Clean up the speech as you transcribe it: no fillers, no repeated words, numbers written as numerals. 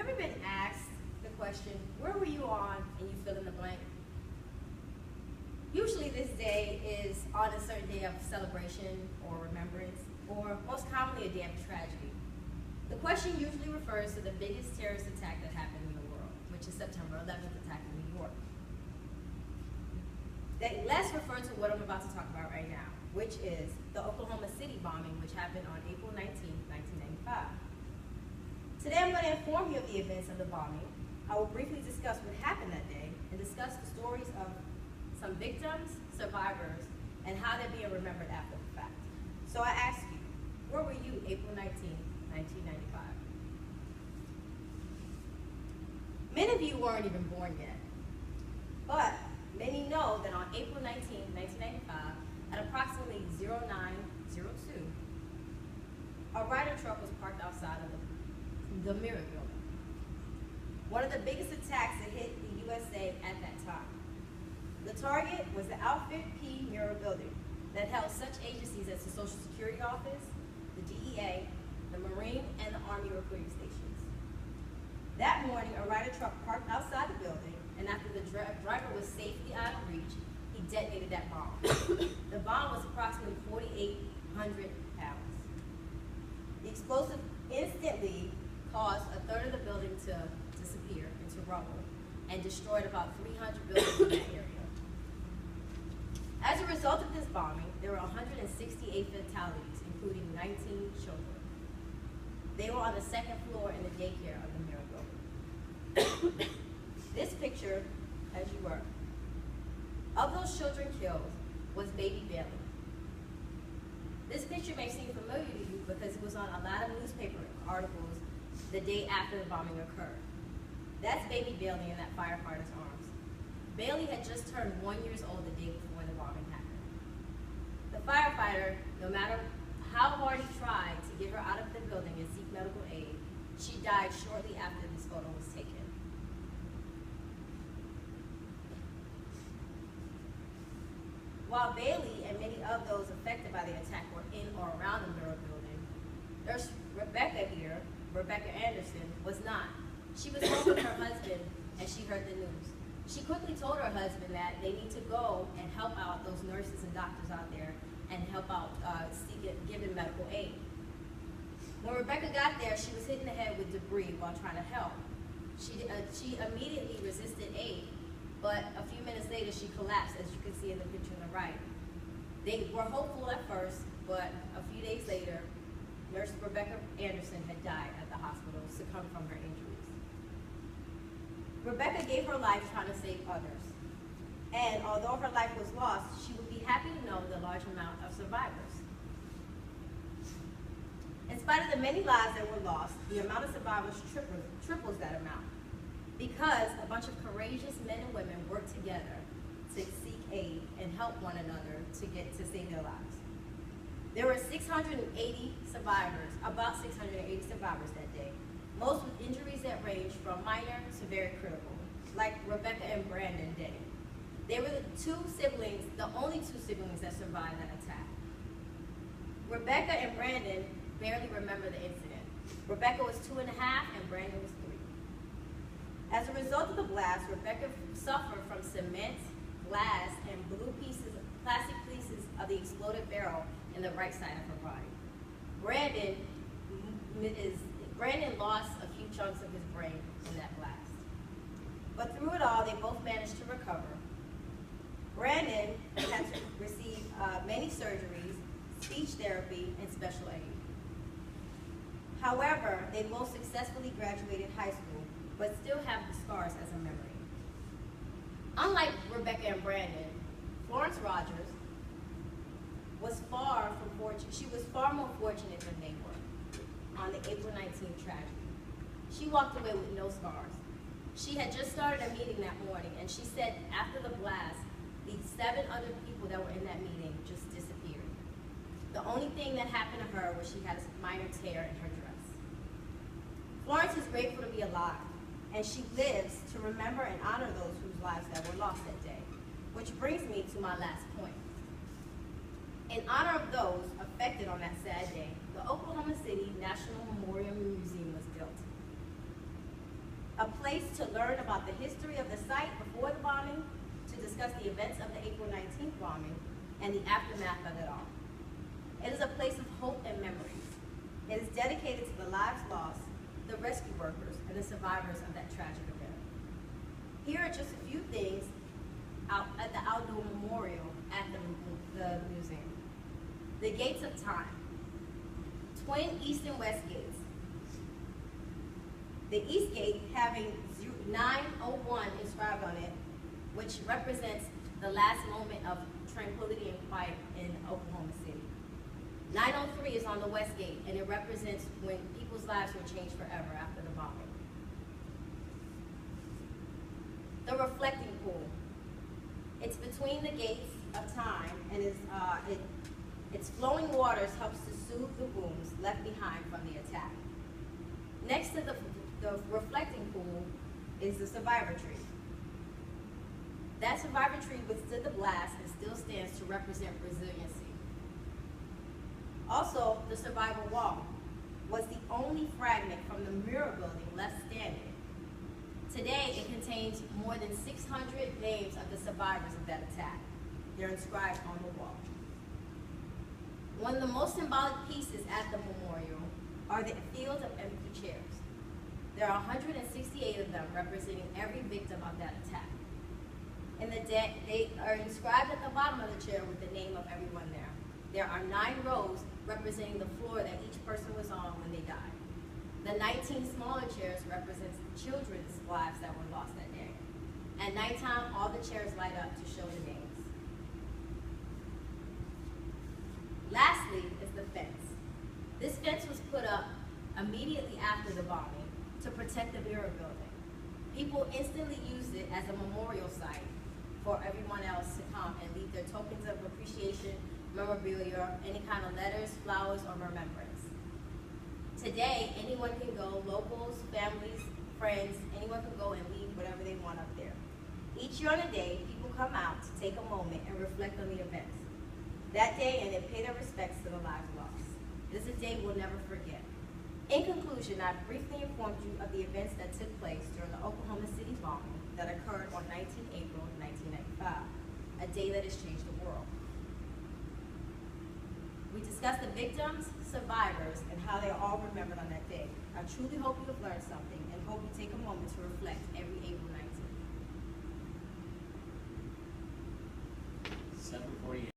ever been asked the question, where were you on, and you fill in the blank? Usually this day is on a certain day of celebration or remembrance, or most commonly a day of tragedy. The question usually refers to the biggest terrorist attack that happened in the world, which is September 11th attack in New York. Let's refer to what I'm about to talk about right now, which is the Oklahoma City bombing, which happened on April 19, 1995. Today I'm going to inform you of the events of the bombing. I will briefly discuss what happened that day and discuss the stories of some victims, survivors, and how they're being remembered after the fact. So I ask you, where were you April 19, 1995? Many of you weren't even born yet, but many know that on April 19, 1995, at approximately 0902, a Ryder truck was parked outside of the Mirror Building, one of the biggest attacks that hit the USA at that time. The target was the Outfit P Mirror Building that held such agencies as the Social Security Office, the DEA, the Marine, and the Army recruiting stations. That morning, a Ryder truck parked outside the building, and after the driver was safely out of reach, he detonated that bomb. The bomb was approximately 4,800 pounds. The explosive instantly caused a third of the building to disappear into rubble and destroyed about 300 buildings in that area. As a result of this bombing, there were 168 fatalities, including 19 children. They were on the second floor in the daycare of the Mirror Building. This picture, as you were, of those children killed was baby Bailey. This picture may seem familiar to you because it was on a lot of newspaper articles the day after the bombing occurred. That's baby Bailey in that firefighter's arms. Bailey had just turned 1 year old the day before the bombing happened. The firefighter, no matter how hard he tried to get her out of the building and seek medical aid, she died shortly after this photo was taken. While Bailey and many of those affected by the attack were in or around the Mirror Building, there's Rebecca here, Rebecca Anderson, was not. She was home with her husband and she heard the news. She quickly told her husband that they need to go and help out those nurses and doctors out there and help out giving medical aid. When Rebecca got there, she was hit in the head with debris while trying to help. She immediately resisted aid, but a few minutes later she collapsed, as you can see in the picture on the right. They were hopeful at first, but a few days later, Nurse Rebecca Anderson had died at the hospital, succumbed from her injuries. Rebecca gave her life trying to save others. And although her life was lost, she would be happy to know the large amount of survivors. In spite of the many lives that were lost, the amount of survivors triples that amount, because a bunch of courageous men and women worked together to seek aid and help one another to save their lives. There were 680 survivors, about 680 survivors that day, most with injuries that ranged from minor to very critical, like Rebecca and Brandon did. They were the only two siblings that survived that attack. Rebecca and Brandon barely remember the incident. Rebecca was 2.5 and Brandon was 3. As a result of the blast, Rebecca suffered from cement, glass, and plastic pieces of the exploded barrel in the right side of her body. Brandon lost a few chunks of his brain in that blast. But through it all, they both managed to recover. Brandon had to receive many surgeries, speech therapy, and special aid. However, they both successfully graduated high school, but still have the scars as a memory. Unlike Rebecca and Brandon, Florence Rogers was far more fortunate than they were on the April 19th tragedy. She walked away with no scars. She had just started a meeting that morning, and she said after the blast, the 7 other people that were in that meeting just disappeared. The only thing that happened to her was she had a minor tear in her dress. Florence is grateful to be alive, and she lives to remember and honor those whose lives that were lost that day, which brings me to my last point. In honor of those affected on that sad day, the Oklahoma City National Memorial Museum was built. a place to learn about the history of the site before the bombing, to discuss the events of the April 19th bombing, and the aftermath of it all. It is a place of hope and memories. It is dedicated to the lives lost, the rescue workers, and the survivors of that tragic event. Here are just a few things out at the outdoor memorial at the museum. The gates of time. Twin east and west gates. The east gate having 901 inscribed on it, which represents the last moment of tranquility and quiet in Oklahoma City. 903 is on the west gate, and it represents when people's lives were changed forever after the bombing. The reflecting pool. It's between the gates of time, and its flowing waters helps to soothe the wounds left behind from the attack. Next to the reflecting pool is the survivor tree. That survivor tree withstood the blast and still stands to represent resiliency. Also, the survivor wall was the only fragment from the Muir building left standing. Today, it contains more than 600 names of the survivors of that attack. They're inscribed on the wall. One of the most symbolic pieces at the memorial are the field of empty chairs. There are 168 of them representing every victim of that attack. And they are inscribed at the bottom of the chair with the name of everyone there. There are 9 rows representing the floor that each person was on when they died. The 19 smaller chairs represent children's lives that were lost that day. At nighttime, all the chairs light up to show the names. Lastly is the fence. This fence was put up immediately after the bombing to protect the Muir building. People instantly used it as a memorial site for everyone else to come and leave their tokens of appreciation, memorabilia, any kind of letters, flowers, or remembrance. Today, anyone can go, locals, families, friends, anyone can go and leave whatever they want up there. Each year on a day, people come out to take a moment and reflect on the events that day, and they pay their respects to the lives lost. This is a day we'll never forget. In conclusion, I've briefly informed you of the events that took place during the Oklahoma City bombing that occurred on 19 April 1995, a day that has changed the world. We discussed the victims, survivors, and how they are all remembered on that day. I truly hope you have learned something and hope you take a moment to reflect every April